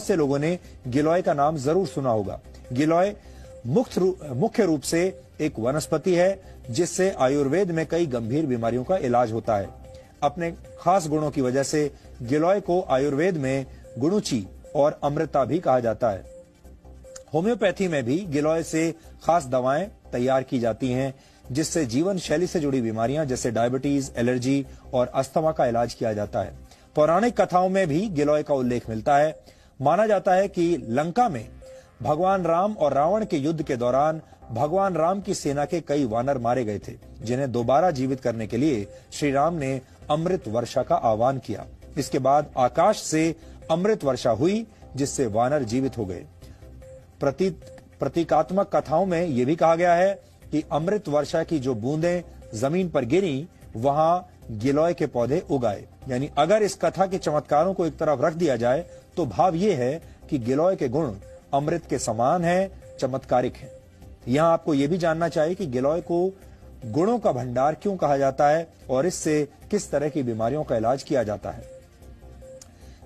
से लोगों ने गिलोय का नाम जरूर सुना होगा। गिलोय मुख्य रूप से एक वनस्पति है जिससे आयुर्वेद में कई गंभीर बीमारियों का इलाज होता है। अपने खास गुणों की वजह से गिलोय को आयुर्वेद में गुणुची और अमृता भी कहा जाता है। होम्योपैथी में भी गिलोय से खास दवाएं तैयार की जाती हैं जिससे जीवन शैली से जुड़ी बीमारियां जैसे डायबिटीज, एलर्जी और अस्थमा का इलाज किया जाता है। पौराणिक कथाओं में भी गिलोय का उल्लेख मिलता है। माना जाता है कि लंका में भगवान राम और रावण के युद्ध के दौरान भगवान राम की सेना के कई वानर मारे गए थे, जिन्हें दोबारा जीवित करने के लिए श्री राम ने अमृत वर्षा का आह्वान किया। इसके बाद आकाश से अमृत वर्षा हुई जिससे वानर जीवित हो गए। प्रतीकात्मक कथाओं में यह भी कहा गया है कि अमृत वर्षा की जो बूंदें जमीन पर गिरी वहां गिलोय के पौधे उगाए। यानी अगर इस कथा के चमत्कारों को एक तरफ रख दिया जाए तो भाव यह है कि गिलोय के गुण अमृत के समान है, चमत्कारिक है। यहां आपको यह भी जानना चाहिए कि गिलोय को गुणों का भंडार क्यों कहा जाता है और इससे किस तरह की बीमारियों का इलाज किया जाता है।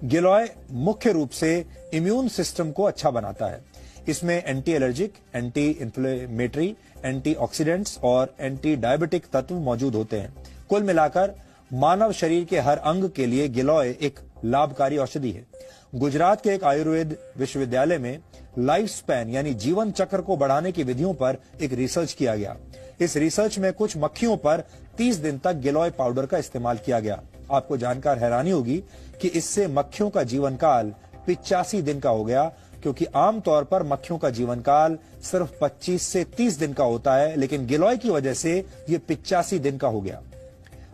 गिलोय मुख्य रूप से इम्यून सिस्टम को अच्छा बनाता है। इसमें anti allergic, anti inflammatory, antioxidants और एंटी डायबिटिक तत्व मौजूद होते हैं। कुल मिलाकर मानव शरीर के हर अंग के लिए गिलोय एक लाभकारी औषधि है। गुजरात के एक आयुर्वेद विश्वविद्यालय में लाइफ स्पैन यानी जीवन चक्र को बढ़ाने की विधियों पर एक रिसर्च किया गया। इस रिसर्च में कुछ मक्खियों पर 30 दिन तक गिलोय पाउडर का इस्तेमाल किया गया। आपको जानकर हैरानी होगी कि इससे मक्खियों का जीवन काल 85 दिन का हो गया, क्योंकि आमतौर पर मक्खियों का जीवन काल सिर्फ 25 से 30 दिन का होता है, लेकिन गिलोय की वजह से ये 85 दिन का हो गया।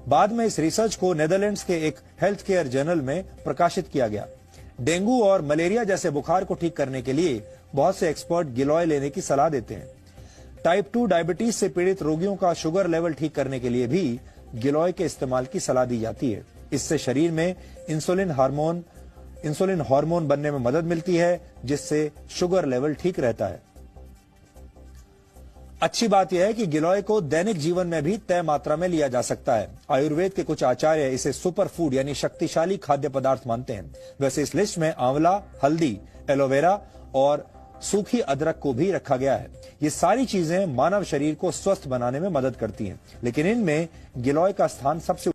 बाद में इस रिसर्च को नेदरलैंड्स के एक हेल्थ केयर जर्नल में प्रकाशित किया गया। डेंगू और मलेरिया जैसे बुखार को ठीक करने के लिए बहुत से एक्सपर्ट गिलोय लेने की सलाह देते हैं। टाइप 2 डायबिटीज से पीड़ित रोगियों का शुगर लेवल ठीक करने के लिए भी गिलोय के इस्तेमाल की सलाह दी जाती है। इससे शरीर में इंसुलिन हार्मोन बनने में मदद मिलती है, जिससे शुगर लेवल ठीक रहता है। अच्छी बात यह है कि गिलोय को दैनिक जीवन में भी तय मात्रा में लिया जा सकता है। आयुर्वेद के कुछ आचार्य इसे सुपर फूड यानी शक्तिशाली खाद्य पदार्थ मानते हैं। वैसे इस लिस्ट में आंवला, हल्दी, एलोवेरा और सूखी अदरक को भी रखा गया है। ये सारी चीजें मानव शरीर को स्वस्थ बनाने में मदद करती हैं, लेकिन इनमें गिलोय का स्थान सबसे